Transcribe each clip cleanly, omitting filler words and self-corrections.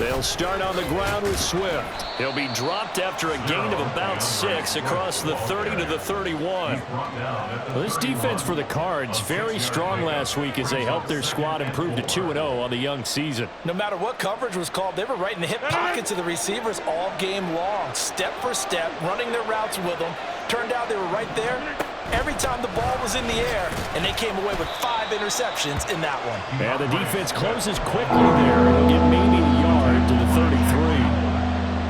They'll start on the ground with Swift. He'll be dropped after a gain of about 6 across the 30 to the 31. Well, this defense for the Cards, very strong last week as they helped their squad improve to 2-0 on the young season. No matter what coverage was called, they were right in the hip pockets of the receivers all game long. Step for step, running their routes with them. Turned out they were right there every time the ball was in the air, and they came away with 5 interceptions in that one. And the defense closes quickly there. They'll get maybe a yard to the 33.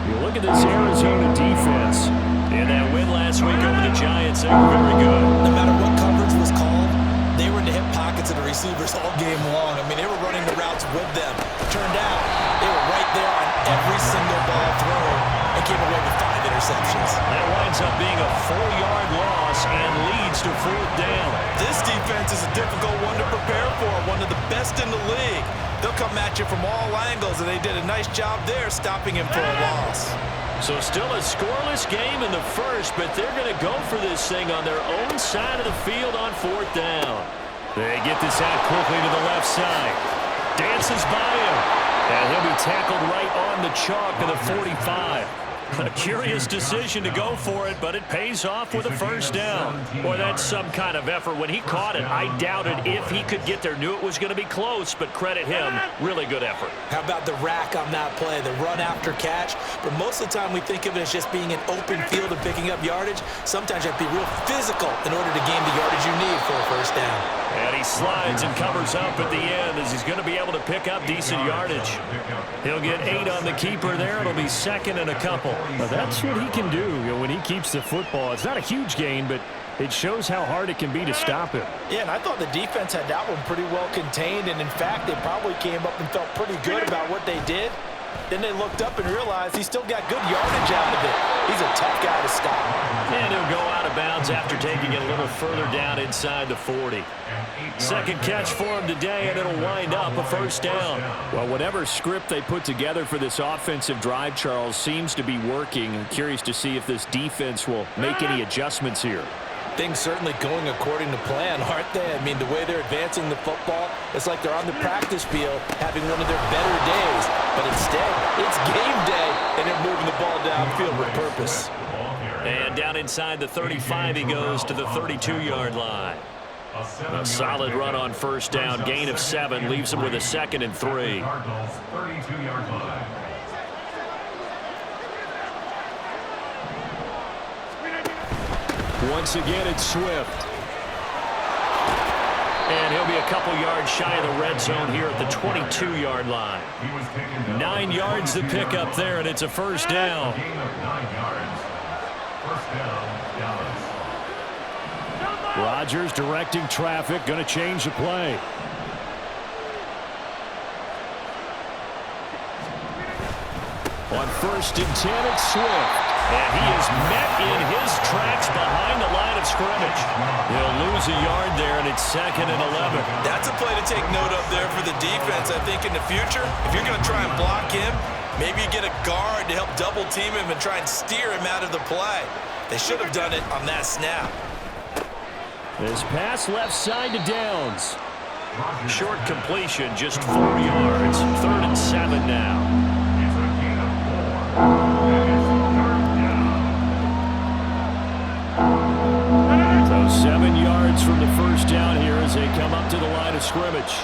You look at this Arizona defense. In that win last week over the Giants, they were very good. No matter what coverage was called, they were in the hip pockets of the receivers all game long. I mean, they were running the routes with them. Turned out they were right there on every single ball thrown and came away with 5 interceptions. That winds up being a 4-yard loss and leads to 4th down. This defense is a difficult one to prepare for, one of the best in the league. They'll come at you from all angles, and they did a nice job there stopping him for a loss. So still a scoreless game in the first, but they're going to go for this thing on their own side of the field on 4th down. They get this out quickly to the left side. Dances by him. And he'll be tackled right on the chalk of the 45. A curious decision to go for it, but it pays off with a 1st down. Boy, that's some kind of effort. When he caught it, I doubted if he could get there. Knew it was going to be close, but credit him. Really good effort. How about the rack on that play, the run after catch? But most of the time we think of it as just being an open field and picking up yardage. Sometimes you have to be real physical in order to gain the yardage you need for a 1st down. And he slides and covers up at the end as he's going to be able to pick up decent yardage. He'll get 8 on the keeper there. It'll be 2nd and a couple. Now that's what he can do, when he keeps the football. It's not a huge gain, but it shows how hard it can be to stop him. Yeah, and I thought the defense had that one pretty well contained, and in fact, they probably came up and felt pretty good about what they did. Then they looked up and realized he still got good yardage out of it. He's a tough guy to stop. And he'll go out of bounds after taking it a little further down inside the 40. 2nd catch for him today, and it'll wind up a 1st down. Well, whatever script they put together for this offensive drive, Charles, seems to be working. I'm curious to see if this defense will make any adjustments here. Things certainly going according to plan, aren't they? I mean, the way they're advancing the football, it's like they're on the practice field having one of their better days. But instead, it's game day, and they're moving the ball downfield with purpose. And down inside the 35, he goes to the 32-yard line. A solid run on 1st down, gain of 7, leaves him with a 2nd and 3. Once again, it's Swift. And he'll be a couple yards shy of the red zone here at the 22-yard line. 9 yards to pick up there, and it's a 1st down. Rodgers directing traffic, going to change the play. On 1st and 10, it's Swift. And he is met in his tracks behind the line of scrimmage. He'll lose a yard there, and it's 2nd and 11. That's a play to take note of there for the defense. I think in the future, if you're going to try and block him, maybe you get a guard to help double-team him and try and steer him out of the play. They should have done it on that snap. This pass left side to Downs. Short completion, just 4 yards. 3rd and 7 now. So 7 yards from the 1st down here as they come up to the line of scrimmage.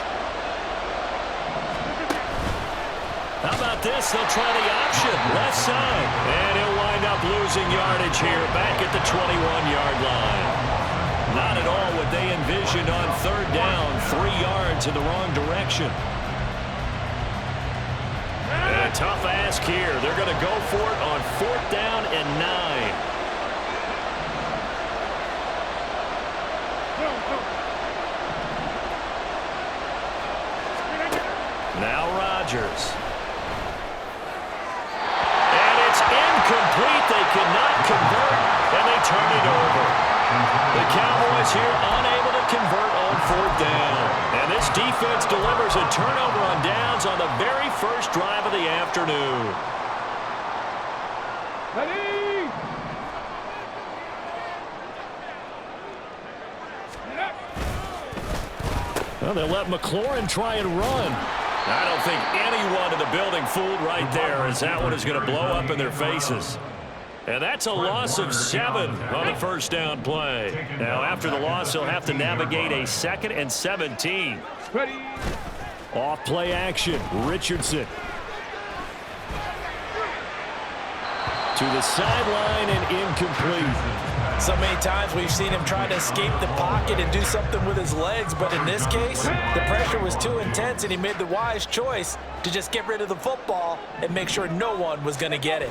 How about this? They'll try the option. Left side. And he'll wind up losing yardage here back at the 21-yard line. Not at all what they envisioned on 3rd down. 3 yards in the wrong direction. And a tough ask here. They're going to go for it on 4th down and 9. Now Rodgers. And it's incomplete. They cannot convert, and they turn it over. The Cowboys here unable to convert on 4th down. And this defense delivers a turnover on downs on the very first drive of the afternoon. Ready? Well, they'll let McLaurin try and run. I don't think anyone in the building fooled right there, as that one is going to blow up in their faces. And that's a loss of 7 on the first down play. Now, after the loss, he'll have to navigate a 2nd and 17. Ready. Off play action. Richardson. To the sideline and incomplete. So many times we've seen him try to escape the pocket and do something with his legs, but in this case, the pressure was too intense and he made the wise choice to just get rid of the football and make sure no one was going to get it.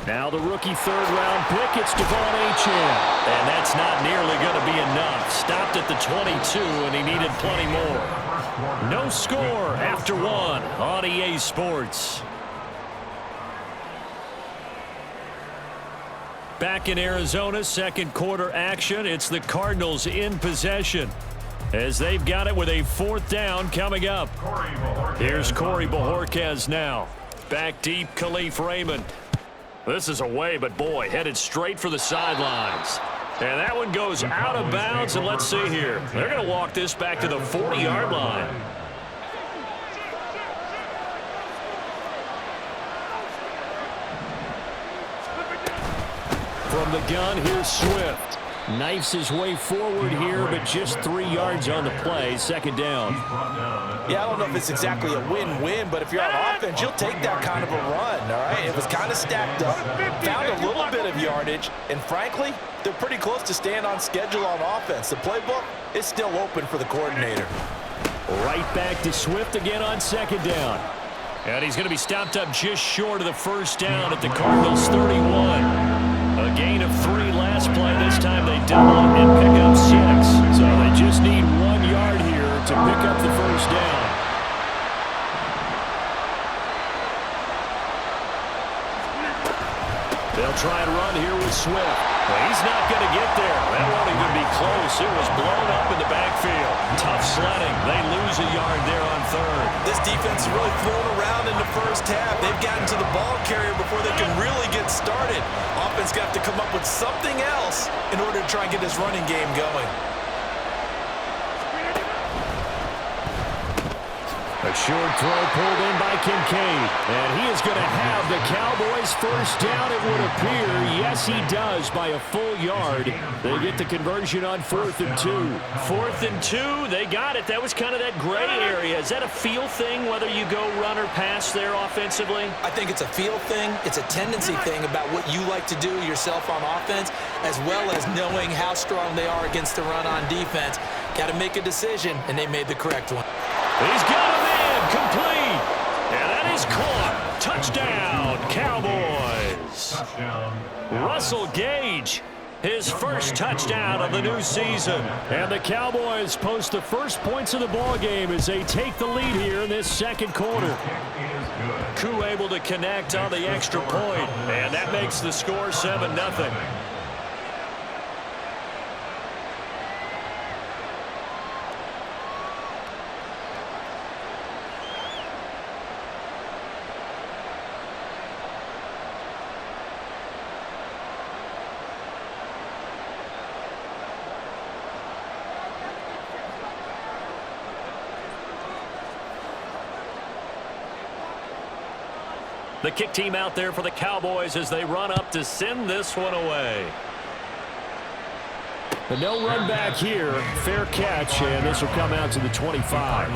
Now the rookie third-round pick, it's Devon Achane. And that's not nearly going to be enough. Stopped at the 22, and he needed plenty more. No score after 1 on EA Sports. Back in Arizona, second quarter action. It's the Cardinals in possession as they've got it with a 4th down coming up. Here's Corey Bojorquez now. Back deep, Khalif Raymond. This is away, but boy, headed straight for the sidelines. And that one goes out of bounds, and let's see here. They're going to walk this back to the 40-yard line. From the gun, here's Swift. Knifes his way forward here, but just 3 yards on the play. 2nd down. Yeah, I don't know if it's exactly a win-win, but if you're on offense, you'll take that kind of a run, all right? It was kind of stacked up, found a little bit of yardage, and frankly, they're pretty close to staying on schedule on offense. The playbook is still open for the coordinator. Right back to Swift again on 2nd down. And he's going to be stopped up just short of the 1st down at the Cardinals' 31. A gain of 3 last play. This time they double it and pick up 6. So they just need 1 yard here to pick up the 1st down. They'll try and run here with Swift. Well, he's not going to get there. That won't even be close. It was blown up in the backfield. Tough sledding. They lose a yard there on 3rd. This defense is really thrown around in the first half. They've gotten to the ball carrier before they can really get started. Offense got to come up with something else in order to try and get this running game going. A short throw pulled in by Kincaid. And he is going to have the Cowboys' 1st down, it would appear. Yes, he does by a full yard. They get the conversion on 4th and 2. 4th and 2, they got it. That was kind of that gray area. Is that a feel thing, whether you go run or pass there offensively? I think it's a feel thing. It's a tendency thing about what you like to do yourself on offense, as well as knowing how strong they are against the run on defense. Got to make a decision, and they made the correct one. He's got him in, complete. And that is caught. Touchdown, Cowboys. Russell Gage, his first touchdown of the new season. And the Cowboys post the first points of the ball game as they take the lead here in this 2nd quarter. Koo able to connect on the extra point, and that makes the score 7-0. The kick team out there for the Cowboys as they run up to send this one away. But no run back here. Fair catch, and this will come out to the 25.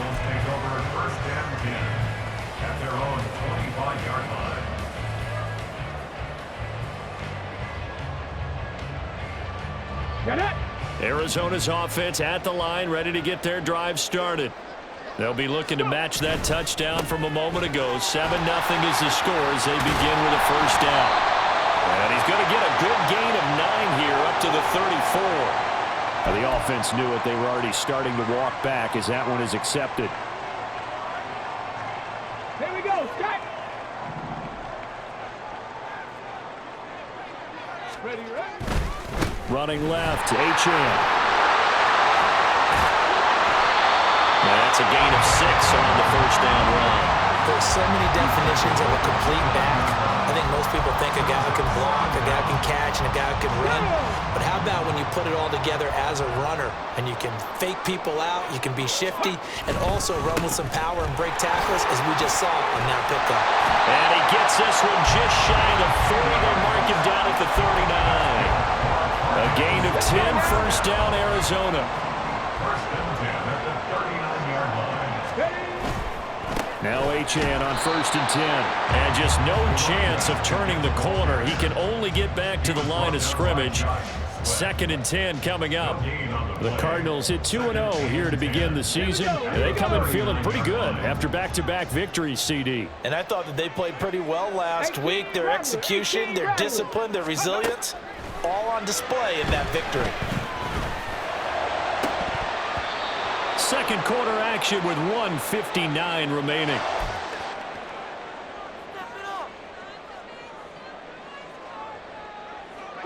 Arizona's offense at the line, ready to get their drive started. They'll be looking to match that touchdown from a moment ago. 7-0 is the score as they begin with a 1st down. And he's going to get a good gain of 9 here up to the 34. Now, the offense knew it. They were already starting to walk back as that one is accepted. Here we go, Scott. Ready, ready. Running left, Achane. That's a gain of 6 on the 1st down run. There's so many definitions of a complete back. I think most people think a guy who can block, a guy who can catch, and a guy who can run. But how about when you put it all together as a runner, and you can fake people out, you can be shifty, and also run with some power and break tackles, as we just saw on that pickup. And he gets this one just shy of the 40. They'll mark him down at the 39. A gain of 10, first down, Arizona. Now Achane on 1st and 10. And just no chance of turning the corner. He can only get back to the line of scrimmage. 2nd and 10 coming up. The Cardinals hit 2-0 here to begin the season. They come in feeling pretty good after back-to-back victories, CD. And I thought that they played pretty well last week. Their execution, their discipline, their resilience, all on display in that victory. Second quarter action with 1:59 remaining.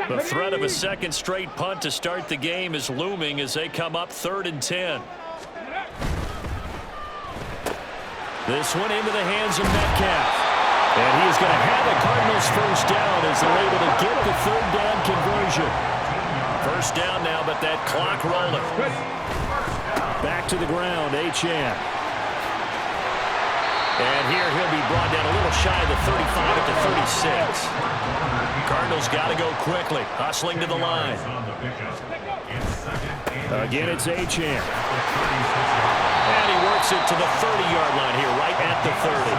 The threat of a second straight punt to start the game is looming as they come up 3rd and 10. This one into the hands of Metcalf. And he is going to have the Cardinals first down as they're able to get the 3rd down conversion. First down now, but that clock rolling. Back to the ground, Achane. And here he'll be brought down a little shy of the 35 at the 36. Cardinals got to go quickly, hustling to the line. Again, it's Achane. And he works it to the 30-yard line here, right at the 30.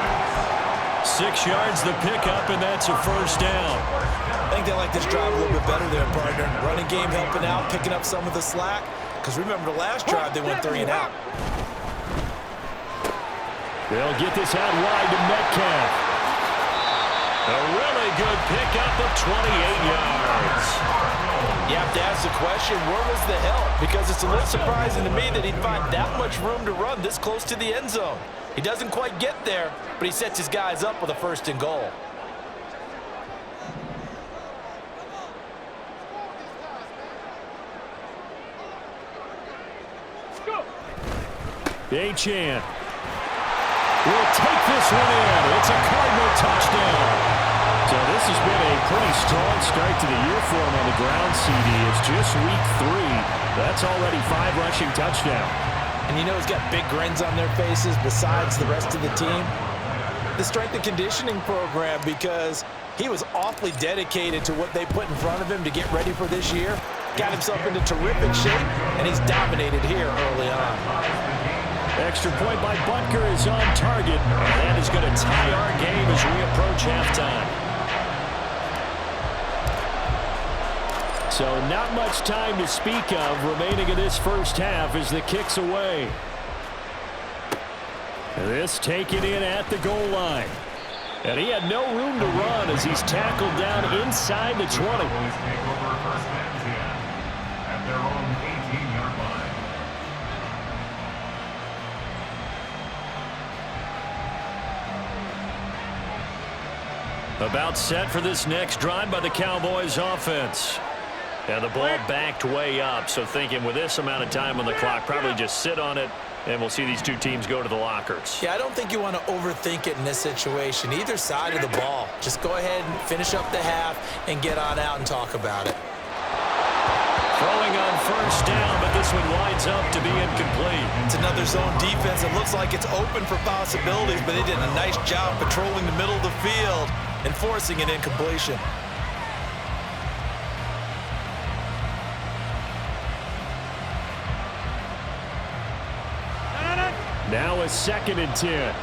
6 yards the pickup, and that's a first down. I think they like this drive a little bit better there, partner. Running game helping out, picking up some of the slack. Because remember, the last drive, they went 3 and out. They'll get this out wide to Metcalf. A really good pickup of 28 yards. You have to ask the question, where was the help? Because it's a little surprising to me that he'd find that much room to run this close to the end zone. He doesn't quite get there, but he sets his guys up with a 1st and goal. Achane will take this one in. It's a Cardinal touchdown. So this has been a pretty strong start to the year for him on the ground, CD. It's just week 3. That's already 5 rushing touchdowns. And you know he's got big grins on their faces besides the rest of the team. The strength and conditioning program, because he was awfully dedicated to what they put in front of him to get ready for this year. Got himself into terrific shape, and he's dominated here early on. Extra point by Butker is on target. And that is going to tie our game as we approach halftime. So not much time to speak of remaining in this first half as the kick's away. This taken in at the goal line. And he had no room to run as he's tackled down inside the 20. About set for this next drive by the Cowboys offense. And the ball backed way up, so thinking with this amount of time on the clock, probably just sit on it, and we'll see these two teams go to the lockers. Yeah, I don't think you want to overthink it in this situation. Either side of the ball. Just go ahead and finish up the half and get on out and talk about it. Throwing on first down, but this one winds up to be incomplete. It's another zone defense. It looks like it's open for possibilities, but they did a nice job patrolling the middle of the field and forcing an incompletion. Now a 2nd and 10.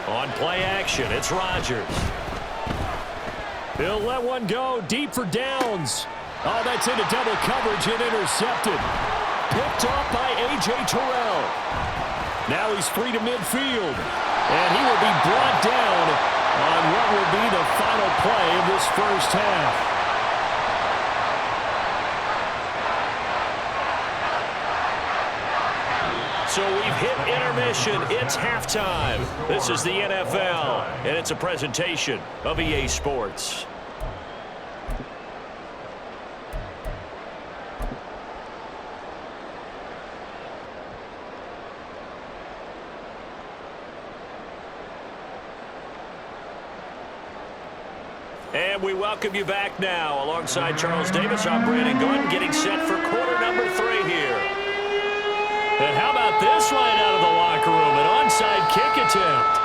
On play action, it's Rodgers. He'll let one go deep for downs. Oh, that's into double coverage and intercepted. Picked off by A.J. Terrell. Now he's free to midfield. And he will be brought down on what will be the final play of this first half. So we've hit intermission. It's halftime. This is the NFL, and it's a presentation of EA Sports. And we welcome you back now. Alongside Charles Davis, I'm Brandon Gordon, getting set for quarter number 3 here. And how about this line out of the locker room? An onside kick attempt.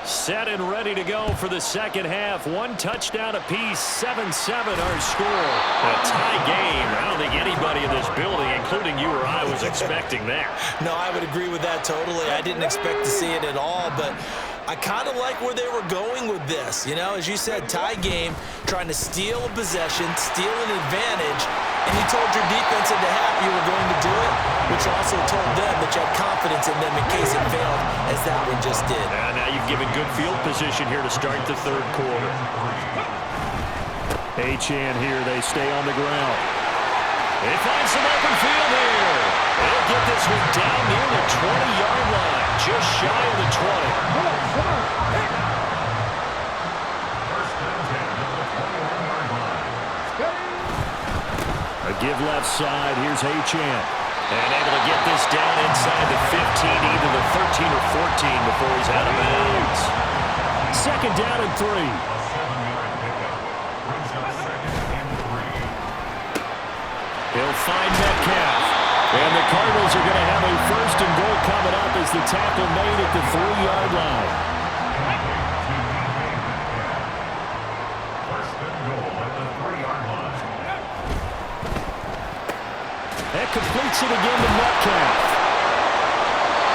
Set and ready to go for the second half. 1 touchdown apiece, 7-7 our score. A tie game. I don't think anybody in this building, including you or I, was expecting that. No, I would agree with that totally. I didn't expect to see it at all, but I kind of like where they were going with this. You know, as you said, tie game, trying to steal a possession, steal an advantage, and you told your defense at the half you were going to do it, which also told them that you had confidence in them in case it failed, as that one just did. And now you've given good field position here to start the third quarter. Achane here, they stay on the ground. They find some open field here. They'll get this one down near the 20-yard line, just shy of the 20. A give left side. Here's Achane. And able to get this down inside the 15, either the 13 or 14 before he's out of bounds. Second down and 3. He'll find Metcalf. And the Cardinals are going to have a first and goal coming up as the tackle made at the 3-yard line. That completes it again to Metcalf.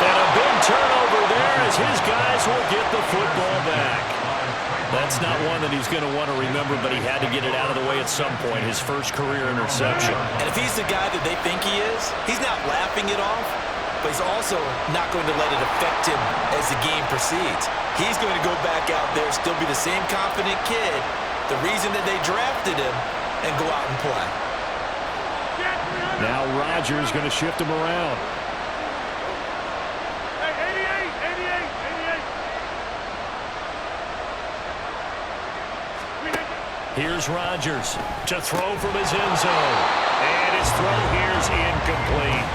And a big turnover there as his guys will get the football back. That's not one that he's going to want to remember, but he had to get it out of the way at some point, his first career interception. And if he's the guy that they think he is, he's not laughing it off, but he's also not going to let it affect him as the game proceeds. He's going to go back out there, still be the same confident kid, the reason that they drafted him, and go out and play. Now Rodgers going to shift him around. Here's Rodgers to throw from his end zone. And his throw here's incomplete.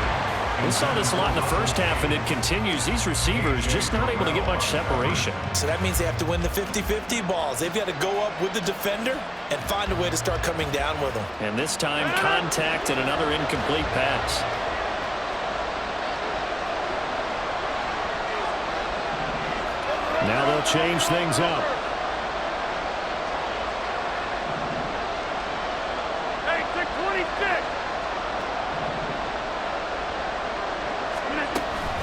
We saw this a lot in the first half, and it continues. These receivers just not able to get much separation. So that means they have to win the 50-50 balls. They've got to go up with the defender and find a way to start coming down with them. And this time, contact and another incomplete pass. Now they'll change things up.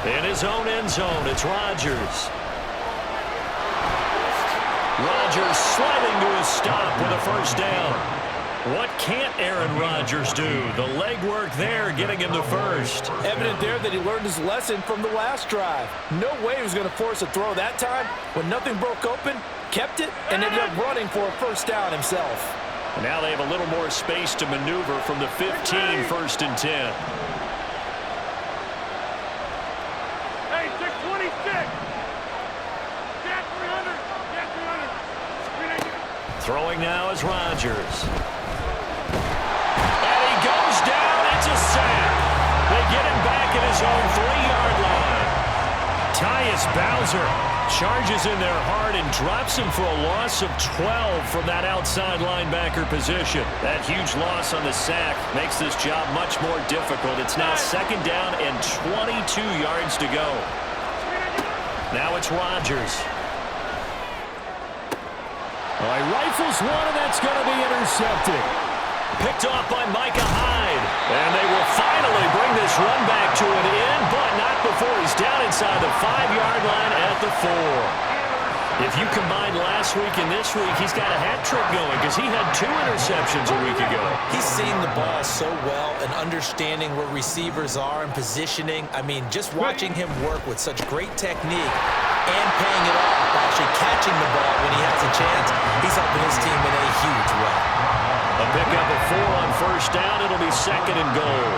In his own end zone, it's Rodgers. Rodgers sliding to a stop with a first down. What can't Aaron Rodgers do? The legwork there getting him the first. Evident there that he learned his lesson from the last drive. No way he was going to force a throw that time. When nothing broke open, kept it, and ended up running for a first down himself. And now they have a little more space to maneuver from the 15, first and 10. Throwing now is Rodgers. And he goes down. It's a sack. They get him back at his own 3-yard line. Tyus Bowser charges in there hard and drops him for a loss of 12 from that outside linebacker position. That huge loss on the sack makes this job much more difficult. It's now second down and 22 yards to go. Now it's Rodgers. Well, he rifles one, and that's going to be intercepted. Picked off by Micah Hyde. And they will finally bring this run back to an end, but not before he's down inside the 5-yard line at the 4. If you combine last week and this week, he's got a hat trick going because he had 2 interceptions a week ago. He's seeing the ball so well and understanding where receivers are and positioning. I mean, just watching him work with such great technique and paying it off by actually catching the ball when he has a chance, he's helping his team in a huge way. A pickup of 4 on first down. It'll be second and goal.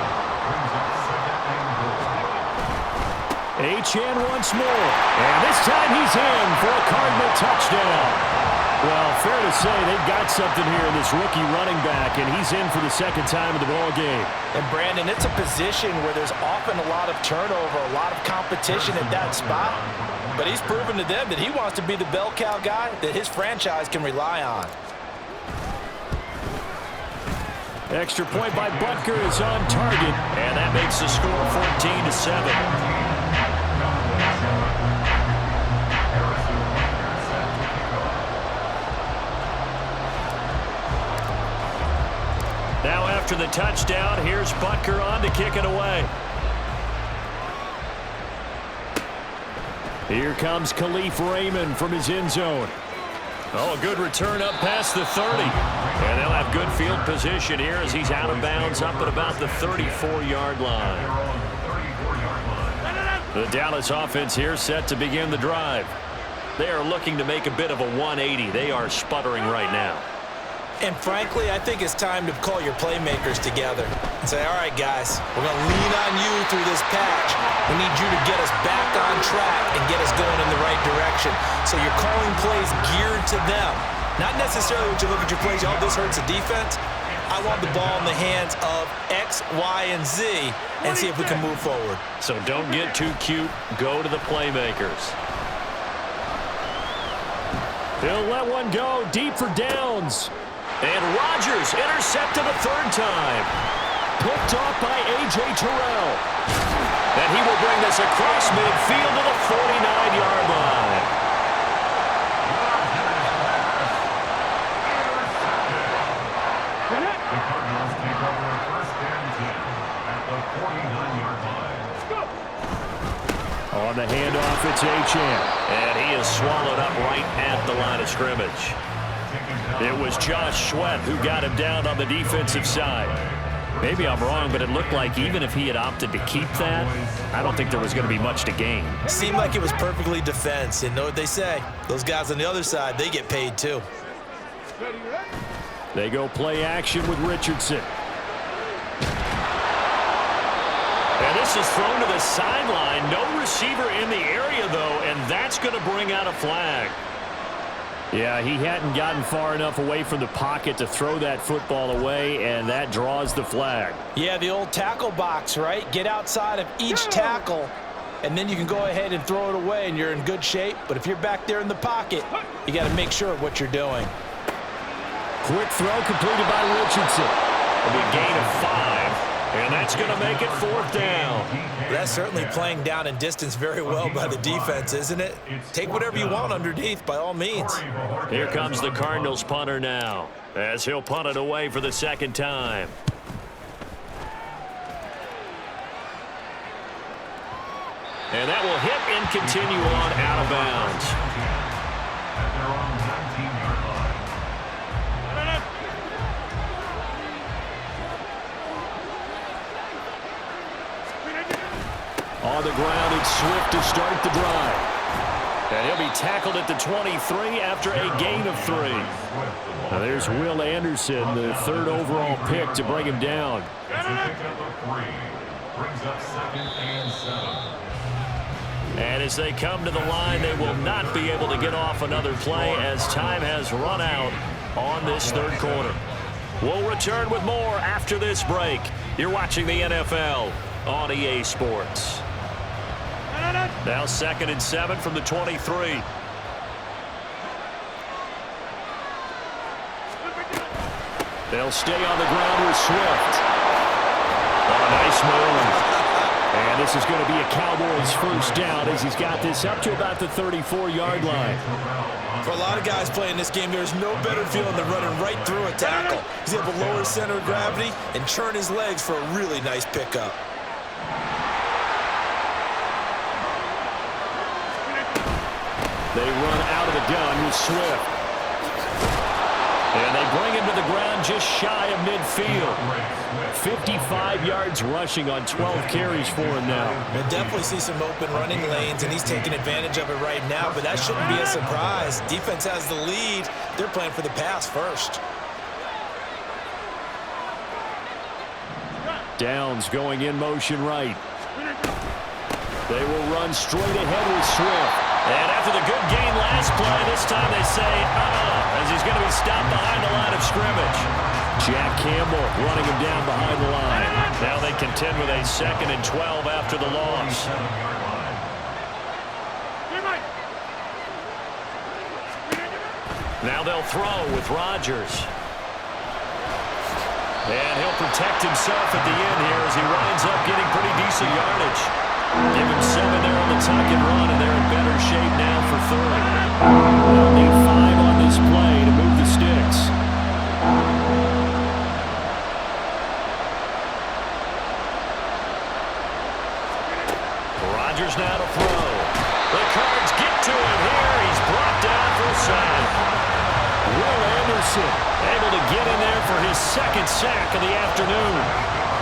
Achane once more. And this time he's in for a Cardinal touchdown. Well, fair to say they've got something here in this rookie running back, and he's in for the second time in the ball game. And, Brandon, it's a position where there's often a lot of turnover, a lot of competition at that spot. But he's proven to them that he wants to be the bell cow guy that his franchise can rely on. Extra point by Butker is on target, and that makes the score 14-7. Now after the touchdown, here's Butker on to kick it away. Here comes Khalif Raymond from his end zone. Oh, a good return up past the 30. And they'll have good field position here as he's out of bounds up at about the 34-yard line. The Dallas offense here set to begin the drive. They are looking to make a bit of a 180. They are sputtering right now. And frankly, I think it's time to call your playmakers together and say, all right, guys, we're going to lean on you through this patch. We need you to get us back on track and get us going in the right direction. So you're calling plays geared to them. Not necessarily when you look at your plays, oh, this hurts the defense. I want the ball in the hands of X, Y, and Z and see if we can move forward. So don't get too cute. Go to the playmakers. He'll let one go deep for downs. And Rodgers intercepted a third time. Picked off by A.J. Terrell. And he will bring this across midfield to the 49-yard line. The Cardinals take over first and 10 at the 49-yard line. On the handoff, it's Achane. And he is swallowed up right at the line of scrimmage. It was Josh Sweat who got him down on the defensive side. Maybe I'm wrong, but it looked like even if he had opted to keep that, I don't think there was going to be much to gain. Seemed like it was perfectly defense. And know what they say? Those guys on the other side, they get paid too. They go play action with Richardson. And this is thrown to the sideline. No receiver in the area, though, and that's going to bring out a flag. Yeah, he hadn't gotten far enough away from the pocket to throw that football away, and that draws the flag. Yeah, the old tackle box, right? Get outside of each tackle, and then you can go ahead and throw it away, and you're in good shape. But if you're back there in the pocket, you got to make sure of what you're doing. Quick throw completed by Richardson. A big gain of 5. And that's going to make it fourth down. That's certainly playing down in distance very well by the defense, isn't it? Take whatever you want underneath, by all means. Here comes the Cardinals punter now, as he'll punt it away for the second time. And that will hit and continue on out of bounds. At their own 19-yard line. On the ground, it's Swift to start the drive. And he'll be tackled at the 23 after a gain of 3. Now there's Will Anderson, the third overall pick to bring him down. It's a pickup of 3. Brings up 2nd and 7. And as they come to the line, they will not be able to get off another play as time has run out on this third quarter. We'll return with more after this break. You're watching the NFL on EA Sports. Now 2nd and 7 from the 23. They'll stay on the ground with Swift. Oh, nice move. And this is going to be a Cowboys first down as he's got this up to about the 34-yard line. For a lot of guys playing this game, there's no better feeling than running right through a tackle. He's able to lower his center of gravity and churn his legs for a really nice pickup. They run out of the gun with Swift. And they bring him to the ground just shy of midfield. 55 yards rushing on 12 carries for him now. We'll definitely see some open running lanes, and he's taking advantage of it right now, but that shouldn't be a surprise. Defense has the lead. They're playing for the pass first. Downs going in motion right. They will run straight ahead with Swift. And after the good gain last play, this time they say, as he's going to be stopped behind the line of scrimmage. Jack Campbell running him down behind the line. Now they contend with a 2nd and 12 after the loss. Now they'll throw with Rodgers. And he'll protect himself at the end here as he winds up getting pretty decent yardage. Give him 7 there on the tuck and run, and they're in better shape now for 3rd. They'll need 5 on this play to move the sticks. Rodgers now to throw. The Cards get to him here. He's brought down for a sack. Will Anderson able to get in there for his 2nd sack of the afternoon.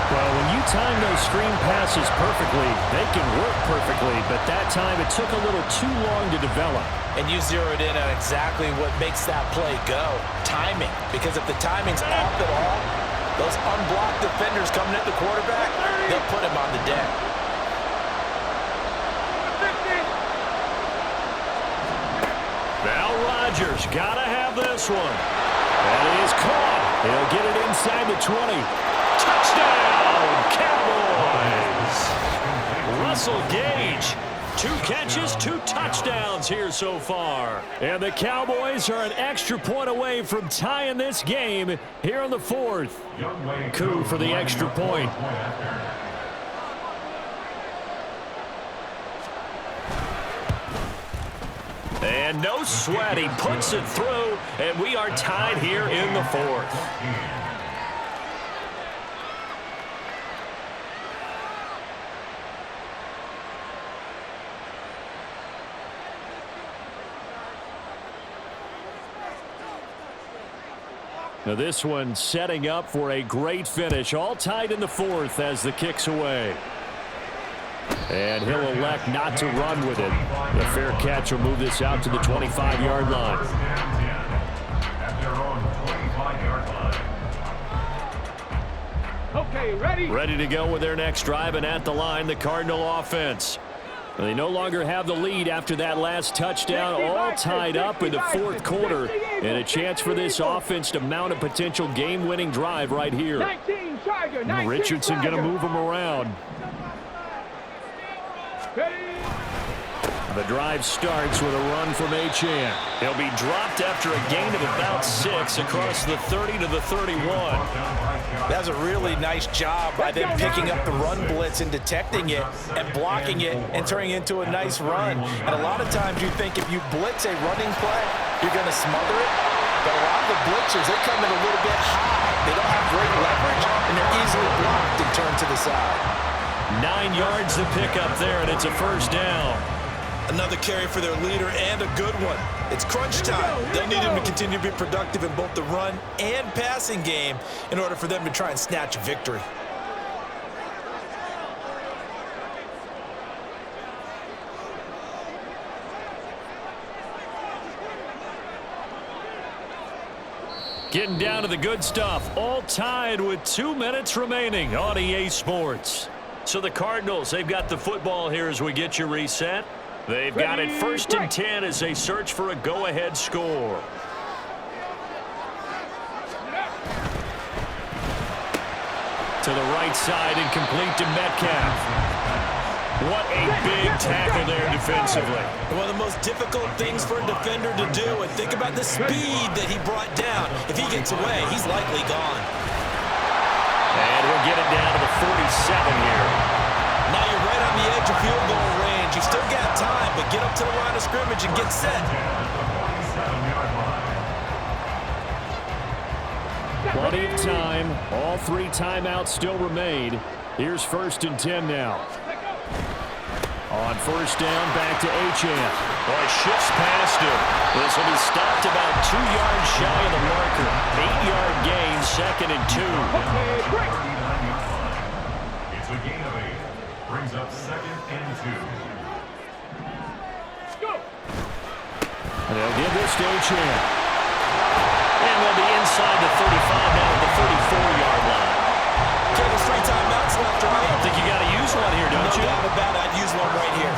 Well, when you time those screen passes perfectly, they can work perfectly, but that time it took a little too long to develop. And you zeroed in on exactly what makes that play go. Timing. Because if the timing's off at all, those unblocked defenders coming at the quarterback, they'll put him on the deck. Now Rodgers got to have this one. And he is caught. He'll get it inside the 20. Touchdown, Cowboys! Russell Gage, 2 catches, 2 touchdowns here so far. And the Cowboys are an extra point away from tying this game here in the 4th. Coup for the extra point. And no sweat, he puts it through, and we are tied here in the 4th. Now this one setting up for a great finish, all tied in the 4th as the kick's away. And he'll elect not to run with it. The fair catch will move this out to the 25-yard line. Okay, ready? Ready to go with their next drive, and at the line, the Cardinal offense. They no longer have the lead after that last touchdown, all tied up in the 4th quarter, and a chance for this offense to mount a potential game-winning drive right here. 19 Charger, 19 Richardson going to move him around. The drive starts with a run from Achane. He'll be dropped after a gain of about 6 across the 30 to the 31. That's a really nice job by them picking up the run blitz and detecting it and blocking it and turning it into a nice run. And a lot of times you think if you blitz a running play, you're going to smother it. But a lot of the blitzers, they come in a little bit high. They don't have great leverage, and they're easily blocked and turned to the side. 9 yards to pick up there, and it's a 1st down. Another carry for their leader, and a good one. It's crunch time. They'll need him to continue to be productive in both the run and passing game in order for them to try and snatch a victory. Getting down to the good stuff. All tied with 2 minutes remaining on EA Sports. So the Cardinals, they've got the football here as we get you reset. They've got it 1st and 10 as they search for a go-ahead score. To the right side and complete to Metcalf. What a big tackle there defensively. One of the most difficult things for a defender to do, and think about the speed that he brought down. If he gets away, he's likely gone. And he'll get it down to the 47 here. Now you're right on the edge of field goal range. You still got time, but get up to the line of scrimmage and get set. Plenty of time. All 3 timeouts still remain. Here's 1st and 10 now. On 1st down, back to Achane. Boy, shifts past him. This will be stopped about 2 yards shy of the marker. 8-yard gain, 2nd and 2. Okay, break. It's a gain of 8. Brings up 2nd and 2. Go. And they'll give this to Achane. And they'll be inside the 35 now at the 34-yard line. Okay, there's 3 timeouts left, right? I think you got to use one here, don't you? No doubt about it. I'd use one right here.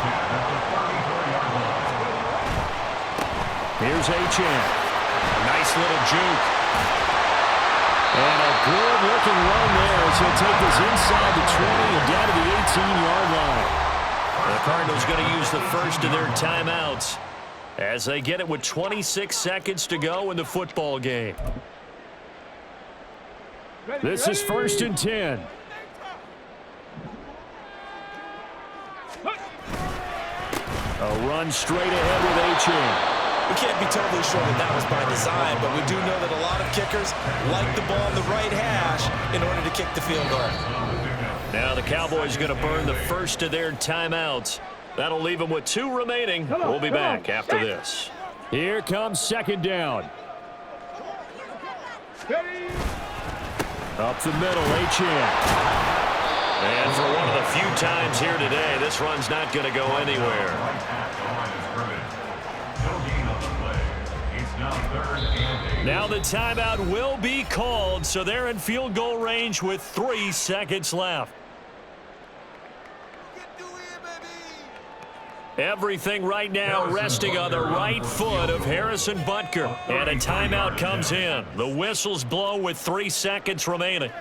Here's Achane. Nice little juke. And a good-looking run there as he'll take this inside the 20 and down to the 18-yard line. The Cardinals going to use the first of their timeouts as they get it with 26 seconds to go in the football game. This is 1st and 10. A run straight ahead with Achane. We can't be totally sure that was by design, but we do know that a lot of kickers like the ball in the right hash in order to kick the field goal. Now the Cowboys are going to burn the first of their timeouts. That'll leave them with 2 remaining. We'll be back after this. Here comes 2nd down. Up the middle, Achane. And for one of the few times here today, this run's not going to go anywhere. Now the timeout will be called, so they're in field goal range with 3 seconds left. Everything right now resting on the right foot of Harrison Butker. And a timeout comes in. The whistles blow with 3 seconds remaining.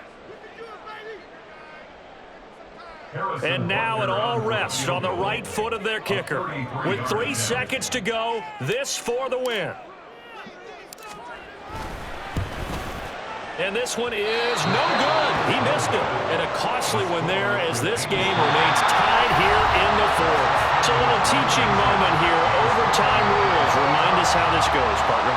And now it all rests on the right foot of their kicker. With 3 seconds to go, this for the win. And this one is no good. He missed it. And a costly one there as this game remains tied here in the 4th. So a little teaching moment here. Overtime rules. Remind us how this goes, partner.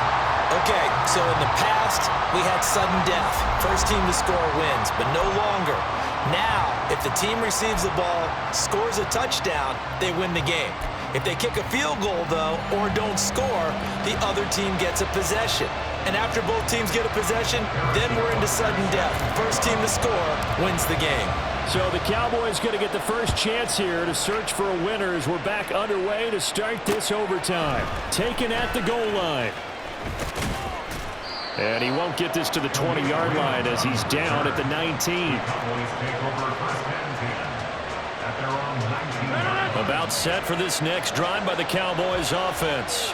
Okay, so in the past, we had sudden death. First team to score wins, but no longer. Now, if the team receives the ball, scores a touchdown, they win the game. If they kick a field goal, though, or don't score, the other team gets a possession. And after both teams get a possession, then we're into sudden death. First team to score wins the game. So the Cowboys going to get the first chance here to search for a winner as we're back underway to start this overtime. Taken at the goal line. And he won't get this to the 20-yard line as he's down at the 19. About set for this next drive by the Cowboys offense.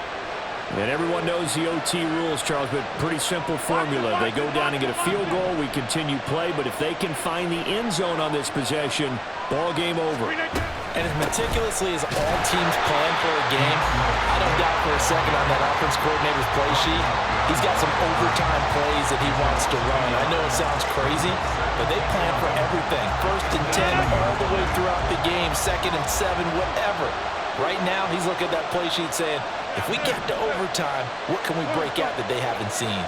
And everyone knows the OT rules, Charles, but pretty simple formula. They go down and get a field goal, we continue play, but if they can find the end zone on this possession, ball game over. And as meticulously as all teams plan for a game, I don't doubt for a second on that offense coordinator's play sheet, he's got some overtime plays that he wants to run. I know it sounds crazy, but they plan for everything. 1st and 10 all the way throughout the game, 2nd and 7, whatever. Right now, he's looking at that play sheet saying, if we get to overtime, what can we break out that they haven't seen?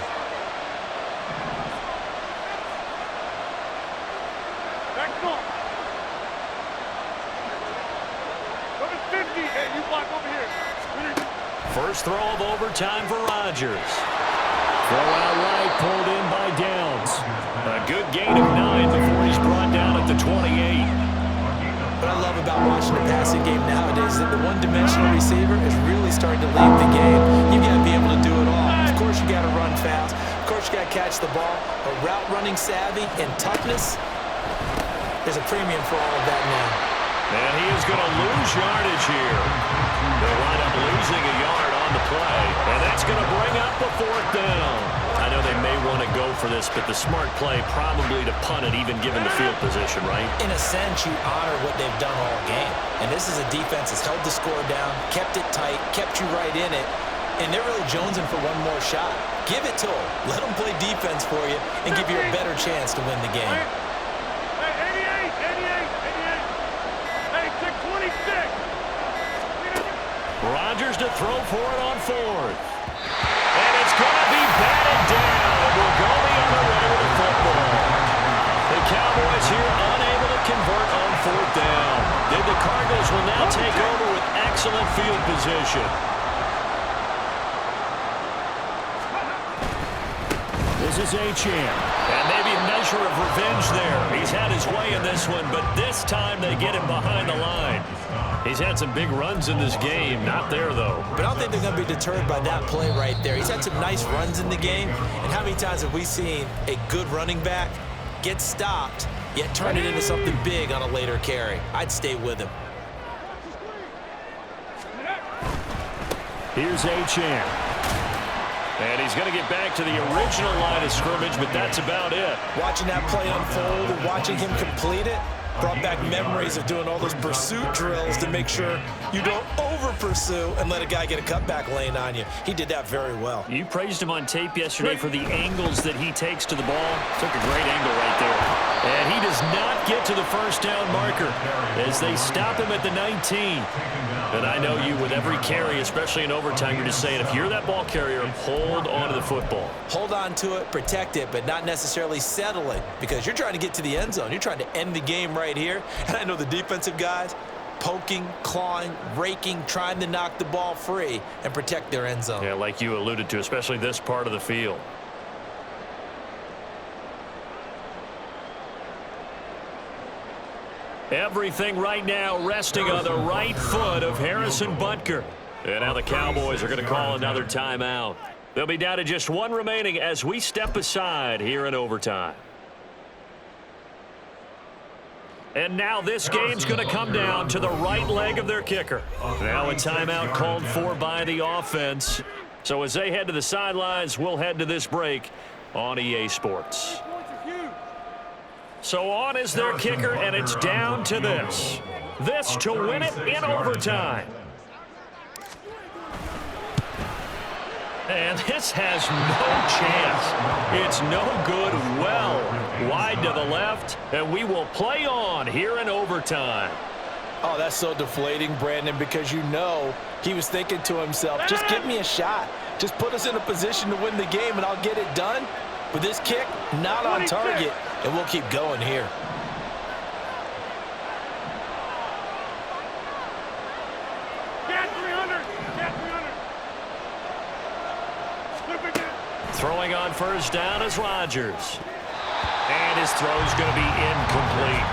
First throw of overtime for Rodgers. Throw out right, pulled in by Downs. A good gain of 9 before he's brought down at the 28. What I love about watching the passing game nowadays is that the one-dimensional receiver is really starting to lead the game. You got to be able to do it all. Of course, you got to run fast. Of course, you got to catch the ball. But route running savvy and toughness, there's a premium for all of that now. And he is going to lose yardage here. They'll wind up losing a yard on the play. And that's going to bring up the 4th down. I know they may want to go for this, but the smart play probably to punt it, even given the field position, right? In a sense, you honor what they've done all game. And this is a defense that's held the score down, kept it tight, kept you right in it, and they're really jonesing for one more shot. Give it to them. Let them play defense for you and give you a better chance to win the game. Rodgers to throw for it on 4th. And it's going to be batted down. And we'll go the other way with the football. The Cowboys here unable to convert on 4th down. Then the Cardinals will now take over with excellent field position. This is Achane. And maybe a measure of revenge there. He's had his way in this one, but this time they get him behind the line. He's had some big runs in this game. Not there, though. But I don't think they're going to be deterred by that play right there. He's had some nice runs in the game. And how many times have we seen a good running back get stopped, yet turn it into something big on a later carry? I'd stay with him. Here's Achane. And he's going to get back to the original line of scrimmage, but that's about it. Watching that play unfold and watching him complete it brought back memories of doing all those pursuit drills to make sure you don't over-pursue and let a guy get a cutback lane on you. He did that very well. You praised him on tape yesterday for the angles that he takes to the ball. Took a great angle right there. And he does not get to the first down marker as they stop him at the 19. And I know you, with every carry, especially in overtime, you're just saying, if you're that ball carrier, hold on to the football. Hold on to it, protect it, but not necessarily settle it, because you're trying to get to the end zone. You're trying to end the game right here. And I know the defensive guys poking, clawing, raking, trying to knock the ball free and protect their end zone. Yeah, like you alluded to, especially this part of the field. Everything right now resting on the right foot of Harrison Butker. And now the Cowboys are going to call another timeout. They'll be down to just one remaining as we step aside here in overtime. And now this game's going to come down to the right leg of their kicker. Now a timeout called for by the offense. So as they head to the sidelines, we'll head to this break on EA Sports. So on is their kicker, and it's down to this. This to win it in overtime. And this has no chance. It's no good. Well, wide to the left, and we will play on here in overtime. Oh, that's so deflating, Brandon, because you know he was thinking to himself, just give me a shot. Just put us in a position to win the game, and I'll get it done. But this kick, not on target, and we'll keep going here. Throwing on first down is Rodgers. And his throw's going to be incomplete.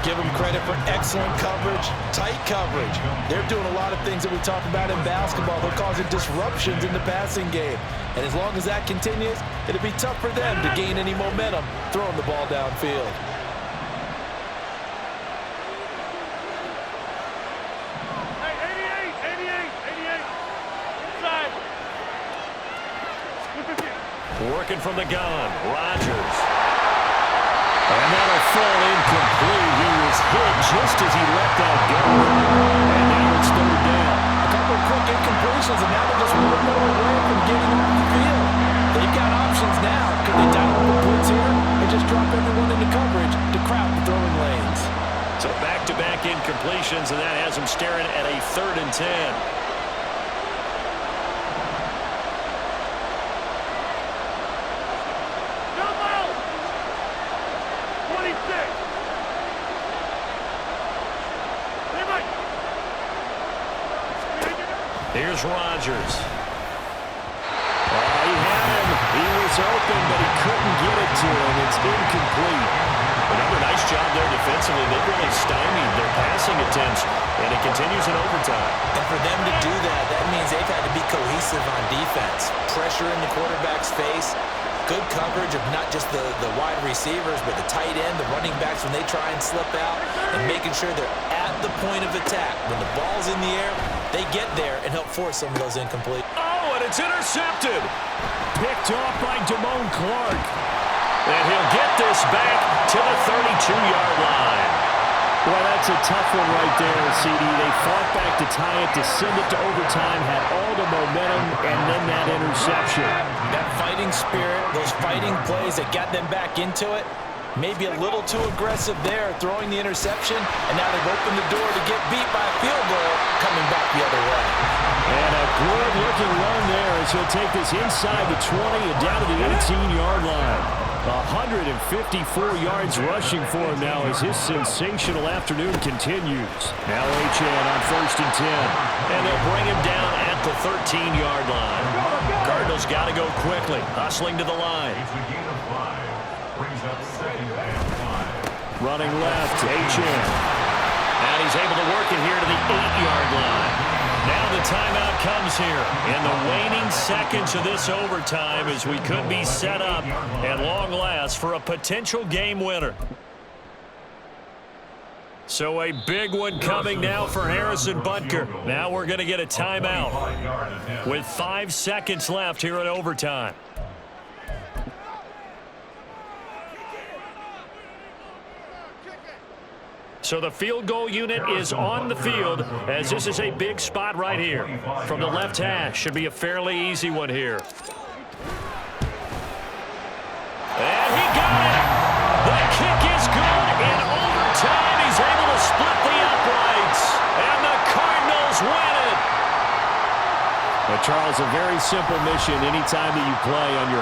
Give them credit for excellent coverage, tight coverage. They're doing a lot of things that we talk about in basketball. They're causing disruptions in the passing game. And as long as that continues, it'll be tough for them to gain any momentum throwing the ball downfield. Working from the gun, Rodgers. And that'll fall incomplete. He was hit just as he let that go. And now it's third down. A couple of quick incompletions, and now they're just one more away from getting off the field. They've got options now. Could they dial up the blitz here and just drop everyone into coverage to crowd the throwing lanes? So back-to-back incompletions, and that has them staring at a 3rd and 10. Here's Rodgers. He had him. He was open, but he couldn't get it to him. It's incomplete. Another nice job there defensively. They've really stymied their passing attempts, and it continues in overtime. And for them to do that, that means they've had to be cohesive on defense. Pressure in the quarterback's face. Good coverage of not just the wide receivers, but the tight end, the running backs when they try and slip out, and making sure they're at the point of attack. When the ball's in the air, they get there and help force some of those incomplete. Oh, and it's intercepted. Picked off by Damone Clark. And he'll get this back to the 32-yard line. Boy, that's a tough one right there, CD. They fought back to tie it, to send it to overtime, had all the momentum, and then that interception. That fighting spirit, those fighting plays that got them back into it, maybe a little too aggressive there, throwing the interception, and now they've opened the door to get beat by a field goal coming back the other way. And a good-looking run there as he'll take this inside the 20 and down to the 18-yard line. 154 yards rushing for him now as his sensational afternoon continues. Now Achane on 1st and 10. And they'll bring him down at the 13-yard line. Cardinals got to go quickly, hustling to the line. Brings up 2nd and 5. Running left, Achane. And he's able to work it here to the 8-yard line. Now the timeout comes here in the waning seconds of this overtime as we could be set up at long last for a potential game winner. So a big one coming now for Harrison Butker. Now we're going to get a timeout with 5 seconds left here in overtime. So the field goal unit is on the field as this is a big spot right here. From the left hash, should be a fairly easy one here. And he got it! The kick is good in overtime. He's able to split the uprights. And the Cardinals win it! Well, Charles, a very simple mission anytime that you play on your